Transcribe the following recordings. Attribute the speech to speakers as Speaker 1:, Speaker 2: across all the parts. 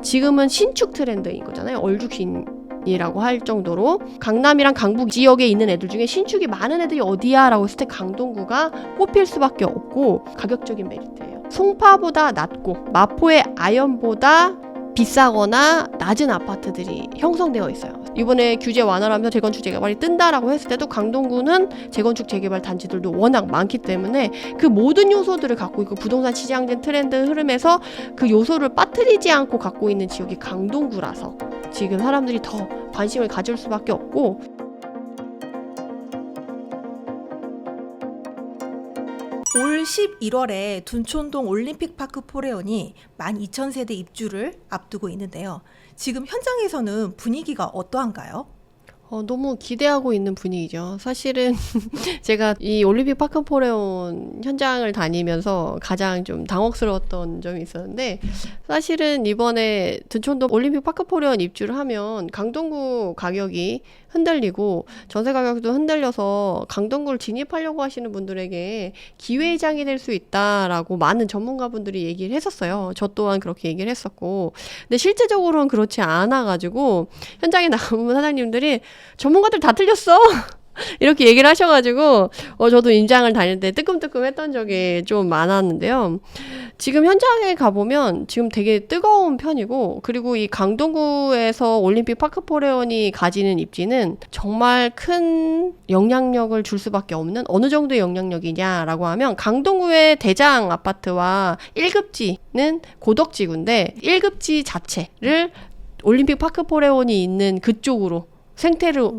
Speaker 1: 지금은 신축 트렌드인 거잖아요. 얼죽신이라고 할 정도로 강남이랑 강북 지역에 있는 애들 중에 신축이 많은 애들이 어디야? 라고 했을 때 강동구가 꼽힐 수밖에 없고 가격적인 메리트예요. 송파보다 낮고 마포의 아현보다 비싸거나 낮은 아파트들이 형성되어 있어요. 이번에 규제 완화를 하면서 재건축 재개발이 뜬다라고 했을 때도 강동구는 재건축 재개발 단지들도 워낙 많기 때문에 그 모든 요소들을 갖고 있고 부동산 시장된 트렌드 흐름에서 그 요소를 빠뜨리지 않고 갖고 있는 지역이 강동구라서 지금 사람들이 더 관심을 가질 수밖에 없고,
Speaker 2: 올 11월에 둔촌동 올림픽파크 포레온이 12,000세대 입주를 앞두고 있는데요. 지금 현장에서는 분위기가 어떠한가요?
Speaker 1: 너무 기대하고 있는 분위기죠. 사실은 제가 이 올림픽 파크 포레온 현장을 다니면서 가장 좀 당혹스러웠던 점이 있었는데, 사실은 이번에 둔촌동 올림픽 파크 포레온 입주를 하면 강동구 가격이 흔들리고 전세 가격도 흔들려서 강동구를 진입하려고 하시는 분들에게 기회장이 될 수 있다라고 많은 전문가분들이 얘기를 했었어요. 저 또한 그렇게 얘기를 했었고, 근데 실제적으로는 그렇지 않아가지고 현장에 나오는 사장님들이 전문가들 다 틀렸어 이렇게 얘기를 하셔가지고 저도 임장을 다닐 때 뜨끔뜨끔했던 적이 좀 많았는데요. 지금 현장에 가보면 지금 되게 뜨거운 편이고, 그리고 이 강동구에서 올림픽 파크 포레온이 가지는 입지는 정말 큰 영향력을 줄 수밖에 없는, 어느 정도의 영향력이냐라고 하면 강동구의 대장 아파트와 1급지는 고덕지구인데 1급지 자체를 올림픽 파크 포레온이 있는 그쪽으로 생태를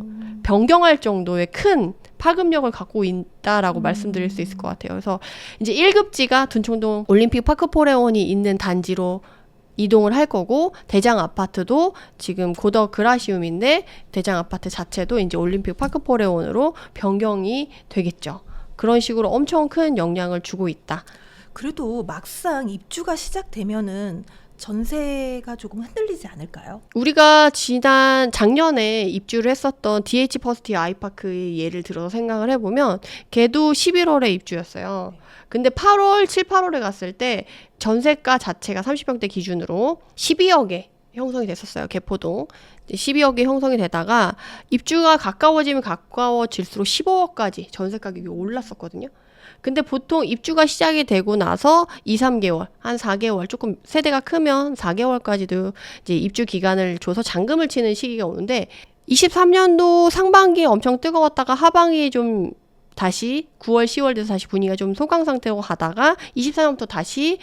Speaker 1: 변경할 정도의 큰 파급력을 갖고 있다라고 말씀드릴 수 있을 것 같아요. 그래서 이제 1급지가 둔촌동 올림픽 파크 포레온이 있는 단지로 이동을 할 거고, 대장 아파트도 지금 고덕 그라시움인데 대장 아파트 자체도 이제 올림픽 파크 포레온으로 변경이 되겠죠. 그런 식으로 엄청 큰 영향을 주고 있다.
Speaker 2: 그래도 막상 입주가 시작되면은 전세가 조금 흔들리지 않을까요?
Speaker 1: 우리가 작년에 입주를 했었던 DH 퍼스트 아이파크의 예를 들어서 생각을 해보면 걔도 11월에 입주였어요. 근데 8월, 7, 8월에 갔을 때 전세가 자체가 30평대 기준으로 12억에 형성이 됐었어요. 개포동 12억이 형성이 되다가 입주가 가까워지면 가까워질수록 15억까지 전세 가격이 올랐었거든요. 근데 보통 입주가 시작이 되고 나서 2, 3개월, 한 4개월, 조금 세대가 크면 4개월까지도 이제 입주 기간을 줘서 잔금을 치는 시기가 오는데, 23년도 상반기에 엄청 뜨거웠다가 하반기에 좀 다시 9월, 10월 돼서 다시 분위기가 좀 소강 상태로 가다가 24년부터 다시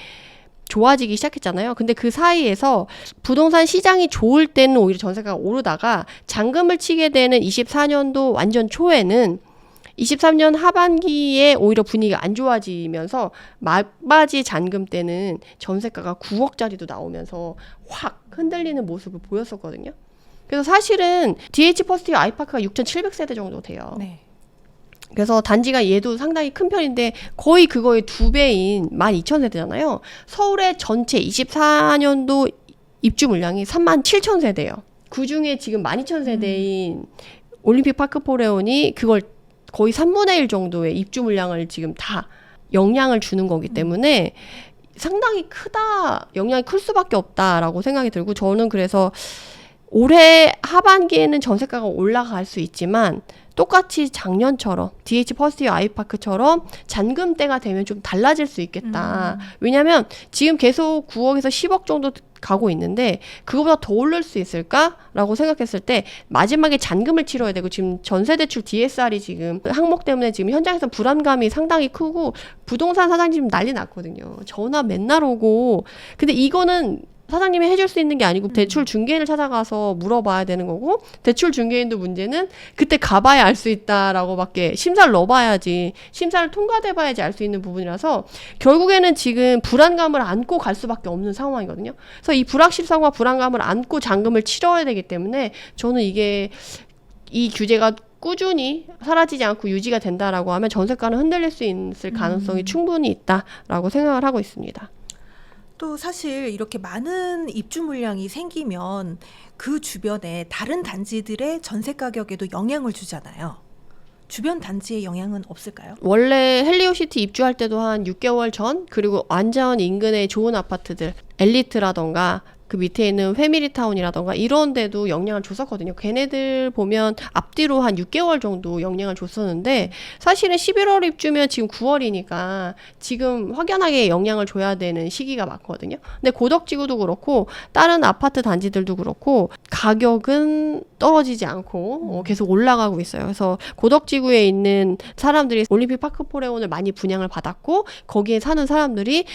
Speaker 1: 좋아지기 시작했잖아요. 근데 그 사이에서 부동산 시장이 좋을 때는 오히려 전세가가 오르다가 잔금을 치게 되는 24년도 완전 초에는 23년 하반기에 오히려 분위기가 안 좋아지면서 막바지 잔금 때는 전세가가 9억짜리도 나오면서 확 흔들리는 모습을 보였었거든요. 그래서 사실은 DH 퍼스트 아이파크가 6,700세대 정도 돼요.
Speaker 2: 네.
Speaker 1: 그래서 단지가 얘도 상당히 큰 편인데 거의 그거의 2배인 12,000세대잖아요. 서울의 전체 24년도 입주 물량이 37,000세대예요. 그중에 지금 12,000세대인 올림픽 파크 포레온이 그걸 거의 3분의 1 정도의 입주 물량을 지금 다 영향을 주는 거기 때문에 상당히 크다, 영향이 클 수밖에 없다라고 생각이 들고, 저는 그래서 올해 하반기에는 전세가가 올라갈 수 있지만 똑같이 작년처럼 DH 퍼스트 아이파크처럼 잔금 때가 되면 좀 달라질 수 있겠다. 왜냐면 지금 계속 9억에서 10억 정도 가고 있는데 그거보다 더 오를 수 있을까라고 생각했을 때 마지막에 잔금을 치러야 되고, 지금 전세대출 DSR이 지금 항목 때문에 지금 현장에서 불안감이 상당히 크고 부동산 사장님 난리 났거든요. 전화 맨날 오고. 근데 이거는 사장님이 해줄 수 있는 게 아니고 대출 중개인을 찾아가서 물어봐야 되는 거고, 대출 중개인도 문제는 그때 가봐야 알 수 있다라고 밖에, 심사를 넣어봐야지, 심사를 통과돼봐야지 알 수 있는 부분이라서 결국에는 지금 불안감을 안고 갈 수밖에 없는 상황이거든요. 그래서 이 불확실성과 불안감을 안고 잔금을 치러야 되기 때문에 저는 이 규제가 꾸준히 사라지지 않고 유지가 된다라고 하면 전세가는 흔들릴 수 있을 가능성이 충분히 있다라고 생각을 하고 있습니다.
Speaker 2: 또 사실 이렇게 많은 입주 물량이 생기면 그 주변에 다른 단지들의 전세 가격에도 영향을 주잖아요. 주변 단지에 영향은 없을까요?
Speaker 1: 원래 헬리오시티 입주할 때도 한 6개월 전, 그리고 완전 인근에 좋은 아파트들, 엘리트라던가 그 밑에 있는 패밀리타운이라던가 이런 데도 영향을 줬었거든요. 걔네들 보면 앞뒤로 한 6개월 정도 영향을 줬었는데 사실은 11월 입주면 지금 9월이니까 지금 확연하게 영향을 줘야 되는 시기가 맞거든요. 근데 고덕지구도 그렇고 다른 아파트 단지들도 그렇고 가격은 떨어지지 않고 계속 올라가고 있어요. 그래서 고덕지구에 있는 사람들이 올림픽 파크 포레온을 많이 분양을 받았고 거기에 사는 사람들이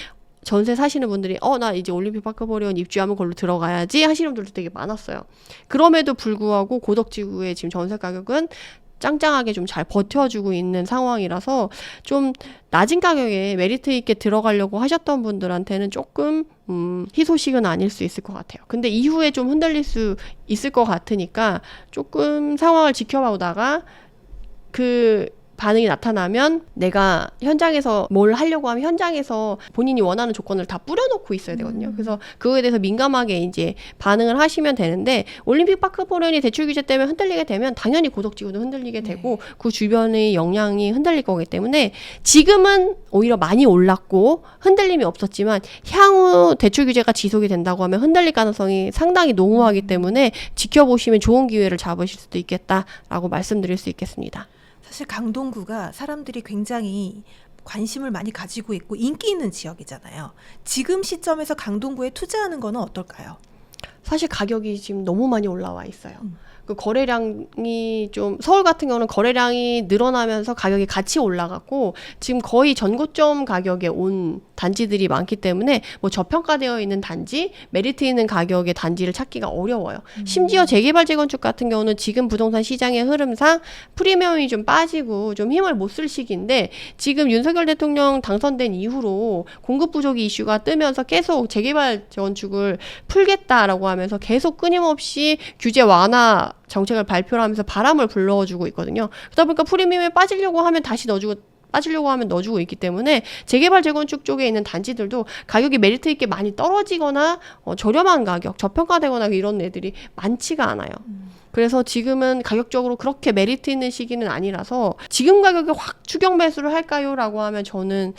Speaker 1: 전세 사시는 분들이 나 이제 올림픽 파크 포레온 입주하면 걸로 들어가야지 하시는 분들도 되게 많았어요. 그럼에도 불구하고 고덕지구의 지금 전세 가격은 짱짱하게 좀 잘 버텨주고 있는 상황이라서 좀 낮은 가격에 메리트 있게 들어가려고 하셨던 분들한테는 조금 희소식은 아닐 수 있을 것 같아요. 근데 이후에 좀 흔들릴 수 있을 것 같으니까 조금 상황을 지켜보다가 그 반응이 나타나면 내가 현장에서 뭘 하려고 하면 현장에서 본인이 원하는 조건을 다 뿌려놓고 있어야 되거든요. 그래서 그거에 대해서 민감하게 이제 반응을 하시면 되는데 올림픽 파크 포레온이 대출 규제 때문에 흔들리게 되면 당연히 고덕지구도 흔들리게 되고 그 주변의 영향이 흔들릴 거기 때문에 지금은 오히려 많이 올랐고 흔들림이 없었지만 향후 대출 규제가 지속이 된다고 하면 흔들릴 가능성이 상당히 농후하기 때문에 지켜보시면 좋은 기회를 잡으실 수도 있겠다라고 말씀드릴 수 있겠습니다.
Speaker 2: 사실 강동구가 사람들이 굉장히 관심을 많이 가지고 있고 인기 있는 지역이잖아요. 지금 시점에서 강동구에 투자하는 거는 어떨까요?
Speaker 1: 사실 가격이 지금 너무 많이 올라와 있어요. 그 거래량이 좀 서울 같은 경우는 거래량이 늘어나면서 가격이 같이 올라갔고 지금 거의 전고점 가격에 온 단지들이 많기 때문에 뭐 저평가되어 있는 단지, 메리트 있는 가격의 단지를 찾기가 어려워요. 심지어 재개발 재건축 같은 경우는 지금 부동산 시장의 흐름상 프리미엄이 좀 빠지고 좀 힘을 못 쓸 시기인데 지금 윤석열 대통령 당선된 이후로 공급 부족이 이슈가 뜨면서 계속 재개발 재건축을 풀겠다라고 하면서 계속 끊임없이 규제 완화 정책을 발표를 하면서 바람을 불러주고 있거든요. 그러다 보니까 프리미엄에 빠지려고 하면 다시 넣어주고 있기 때문에 재개발 재건축 쪽에 있는 단지들도 가격이 메리트 있게 많이 떨어지거나 저렴한 가격, 저평가되거나 이런 애들이 많지가 않아요. 그래서 지금은 가격적으로 그렇게 메리트 있는 시기는 아니라서 지금 가격에 확 추격 매수를 할까요? 라고 하면 저는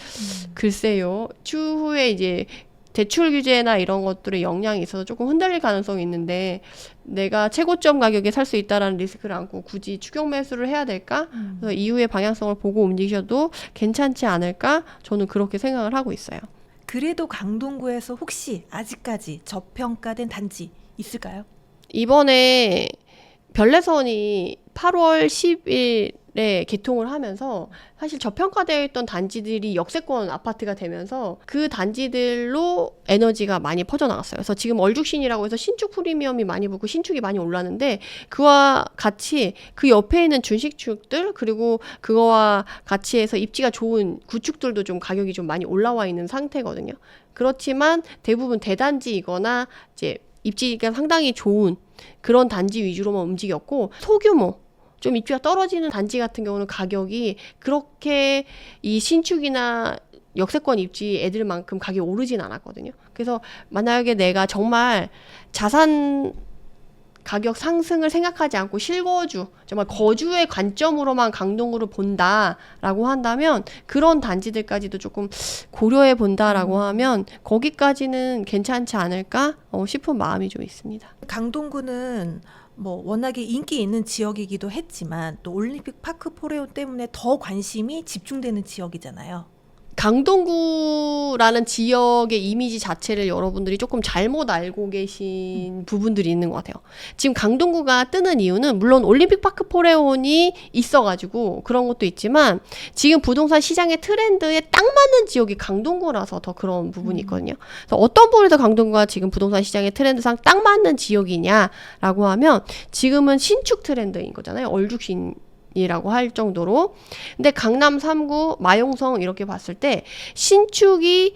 Speaker 1: 글쎄요. 추후에 이제 대출 규제나 이런 것들의 영향이 있어서 조금 흔들릴 가능성이 있는데 내가 최고점 가격에 살 수 있다라는 리스크를 안고 굳이 추격 매수를 해야 될까? 그래서 이후의 방향성을 보고 움직여도 괜찮지 않을까? 저는 그렇게 생각을 하고 있어요.
Speaker 2: 그래도 강동구에서 혹시 아직까지 저평가된 단지 있을까요?
Speaker 1: 이번에 별내선이 8월 10일에 개통을 하면서 사실 저평가되어 있던 단지들이 역세권 아파트가 되면서 그 단지들로 에너지가 많이 퍼져나갔어요. 그래서 지금 얼죽신이라고 해서 신축 프리미엄이 많이 붙고 신축이 많이 올랐는데 그와 같이 그 옆에 있는 준식축들 그리고 그거와 같이 해서 입지가 좋은 구축들도 좀 가격이 좀 많이 올라와 있는 상태거든요. 그렇지만 대부분 대단지이거나 이제 입지가 상당히 좋은 그런 단지 위주로만 움직였고 소규모 좀 입지가 떨어지는 단지 같은 경우는 가격이 그렇게 이 신축이나 역세권 입지 애들만큼 가격이 오르진 않았거든요. 그래서 만약에 내가 정말 자산 가격 상승을 생각하지 않고 실거주, 정말 거주의 관점으로만 강동구를 본다라고 한다면 그런 단지들까지도 조금 고려해 본다라고 하면 거기까지는 괜찮지 않을까 싶은 마음이 좀 있습니다.
Speaker 2: 강동구는 뭐 워낙에 인기 있는 지역이기도 했지만 또 올림픽 파크 포레온 때문에 더 관심이 집중되는 지역이잖아요.
Speaker 1: 강동구라는 지역의 이미지 자체를 여러분들이 조금 잘못 알고 계신 부분들이 있는 것 같아요. 지금 강동구가 뜨는 이유는 물론 올림픽 파크 포레온이 있어가지고 그런 것도 있지만 지금 부동산 시장의 트렌드에 딱 맞는 지역이 강동구라서 더 그런 부분이 있거든요. 그래서 어떤 부분에서 강동구가 지금 부동산 시장의 트렌드상 딱 맞는 지역이냐라고 하면 지금은 신축 트렌드인 거잖아요. 얼죽신 이라고 할 정도로. 근데 강남 3구, 마용성 이렇게 봤을 때 신축이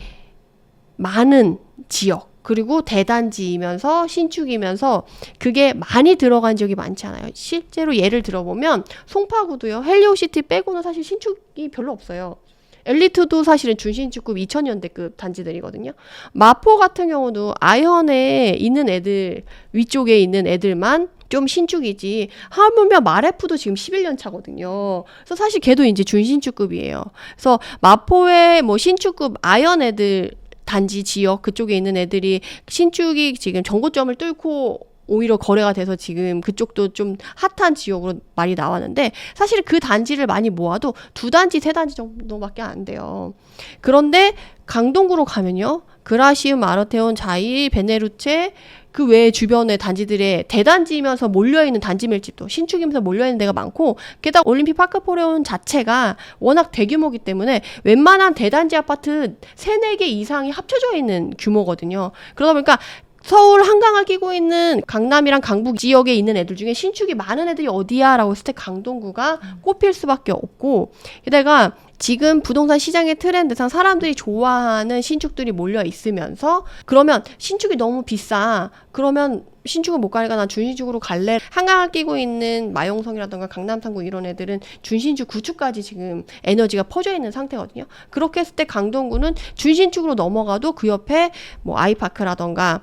Speaker 1: 많은 지역 그리고 대단지이면서 신축이면서 그게 많이 들어간 지역이 많지 않아요. 실제로 예를 들어보면 송파구도요. 헬리오시티 빼고는 사실 신축이 별로 없어요. 엘리트도 사실은 준신축급 2000년대급 단지들이거든요. 마포 같은 경우도 아현에 있는 애들 위쪽에 있는 애들만 좀 신축이지 하물며 마레프도 지금 11년 차거든요. 그래서 사실 걔도 이제 준신축급이에요. 그래서 마포의 뭐 신축급 아현 애들 단지 지역 그쪽에 있는 애들이 신축이 지금 정고점을 뚫고 오히려 거래가 돼서 지금 그쪽도 좀 핫한 지역으로 많이 나왔는데 사실 그 단지를 많이 모아도 2단지, 3단지 정도밖에 안 돼요. 그런데 강동구로 가면요. 그라시움, 아르테온, 자이, 베네루체 그 외에 주변의 단지들의 대단지면서 몰려있는 단지 밀집도 신축이면서 몰려있는 데가 많고 게다가 올림픽 파크 포레온 자체가 워낙 대규모이기 때문에 웬만한 대단지 아파트 3-4개 이상이 합쳐져 있는 규모거든요. 그러다 보니까 서울 한강을 끼고 있는 강남이랑 강북 지역에 있는 애들 중에 신축이 많은 애들이 어디야? 라고 했을 때 강동구가 꼽힐 수밖에 없고 게다가 지금 부동산 시장의 트렌드상 사람들이 좋아하는 신축들이 몰려 있으면서 그러면 신축이 너무 비싸. 그러면 신축을 못 가니까 난 준신축으로 갈래. 한강을 끼고 있는 마용성이라던가 강남 3구 이런 애들은 준신축 구축까지 지금 에너지가 퍼져 있는 상태거든요. 그렇게 했을 때 강동구는 준신축으로 넘어가도 그 옆에 뭐 아이파크라던가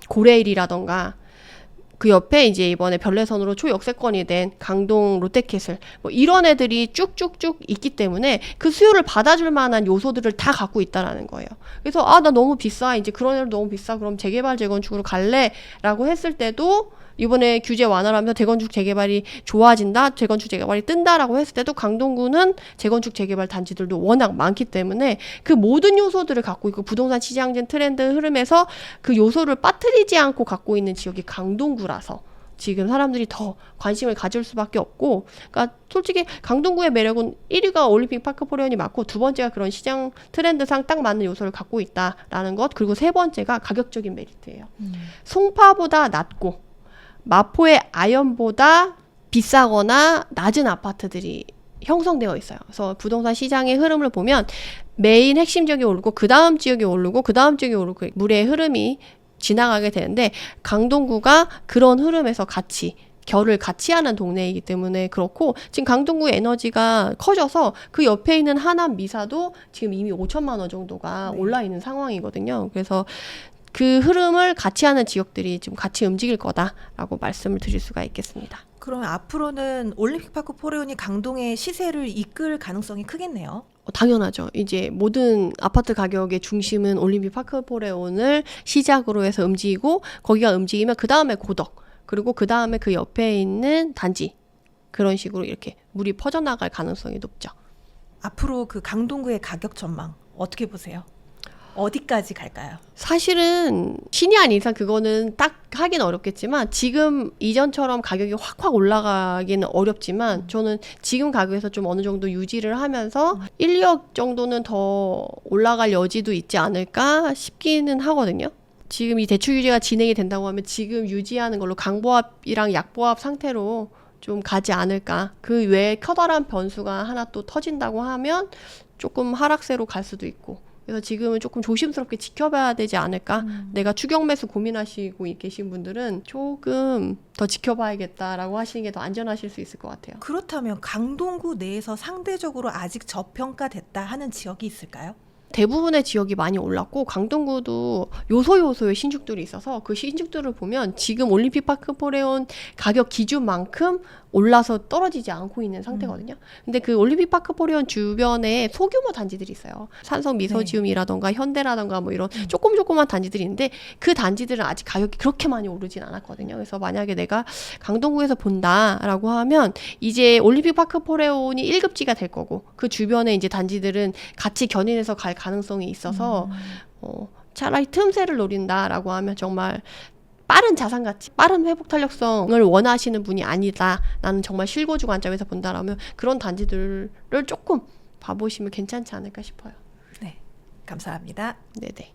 Speaker 1: 고레일이라던가 그 옆에 이제 이번에 별내선으로 초역세권이 된 강동 롯데캐슬 뭐 이런 애들이 쭉쭉쭉 있기 때문에 그 수요를 받아줄 만한 요소들을 다 갖고 있다라는 거예요. 그래서 아, 나 너무 비싸. 이제 그런 애들 너무 비싸. 그럼 재개발 재건축으로 갈래? 라고 했을 때도 이번에 규제 완화를 하면서 재건축 재개발이 좋아진다, 재건축 재개발이 뜬다라고 했을 때도 강동구는 재건축 재개발 단지들도 워낙 많기 때문에 그 모든 요소들을 갖고 있고 부동산 시장진 트렌드 흐름에서 그 요소를 빠뜨리지 않고 갖고 있는 지역이 강동구라서 지금 사람들이 더 관심을 가질 수밖에 없고, 그러니까 솔직히 강동구의 매력은 1위가 올림픽 파크 포레온이 맞고 2번째가 그런 시장 트렌드상 딱 맞는 요소를 갖고 있다라는 것, 그리고 3번째가 가격적인 메리트예요. 송파보다 낮고 마포의 아현보다 비싸거나 낮은 아파트들이 형성되어 있어요. 그래서 부동산 시장의 흐름을 보면 메인 핵심 지역이 오르고 그 다음 지역이 오르고 그 다음 지역이 오르고 물의 흐름이 지나가게 되는데 강동구가 그런 흐름에서 결을 같이 하는 동네이기 때문에 그렇고 지금 강동구의 에너지가 커져서 그 옆에 있는 하남 미사도 지금 이미 5천만 원 정도가 올라 있는 상황이거든요. 그래서 그 흐름을 같이 하는 지역들이 좀 같이 움직일 거다라고 말씀을 드릴 수가 있겠습니다.
Speaker 2: 그러면 앞으로는 올림픽 파크 포레온이 강동의 시세를 이끌 가능성이 크겠네요.
Speaker 1: 당연하죠. 이제 모든 아파트 가격의 중심은 올림픽 파크 포레온을 시작으로 해서 움직이고 거기가 움직이면 그 다음에 고덕 그리고 그 다음에 그 옆에 있는 단지 그런 식으로 이렇게 물이 퍼져나갈 가능성이 높죠.
Speaker 2: 앞으로 그 강동구의 가격 전망 어떻게 보세요? 어디까지 갈까요?
Speaker 1: 사실은 신이 아닌 이상 그거는 딱 하긴 어렵겠지만 지금 이전처럼 가격이 확확 올라가기는 어렵지만 저는 지금 가격에서 좀 어느 정도 유지를 하면서 1, 2억 정도는 더 올라갈 여지도 있지 않을까 싶기는 하거든요. 지금 이 대출 규제가 진행이 된다고 하면 지금 유지하는 걸로 강보합이랑 약보합 상태로 좀 가지 않을까. 그 외에 커다란 변수가 하나 또 터진다고 하면 조금 하락세로 갈 수도 있고. 그래서 지금은 조금 조심스럽게 지켜봐야 되지 않을까. 내가 추격 매수 고민하시고 계신 분들은 조금 더 지켜봐야겠다라고 하시는 게 더 안전하실 수 있을 것 같아요.
Speaker 2: 그렇다면 강동구 내에서 상대적으로 아직 저평가됐다 하는 지역이 있을까요?
Speaker 1: 대부분의 지역이 많이 올랐고 강동구도 요소요소의 신축들이 있어서 그 신축들을 보면 지금 올림픽 파크 포레온 가격 기준만큼 올라서 떨어지지 않고 있는 상태거든요. 근데 그 올림픽 파크 포레온 주변에 소규모 단지들이 있어요. 산성 미소지움이라던가 현대라던가 뭐 이런 조그만 단지들이 있는데 그 단지들은 아직 가격이 그렇게 많이 오르진 않았거든요. 그래서 만약에 내가 강동구에서 본다라고 하면 이제 올림픽 파크 포레온이 1급지가 될 거고 그 주변에 이제 단지들은 같이 견인해서 갈 가능성이 있어서 차라리 틈새를 노린다라고 하면 정말 빠른 자산가치, 빠른 회복 탄력성을 원하시는 분이 아니다. 나는 정말 실거주 관점에서 본다라면 그런 단지들을 조금 봐보시면 괜찮지 않을까 싶어요.
Speaker 2: 네, 감사합니다.
Speaker 1: 네네.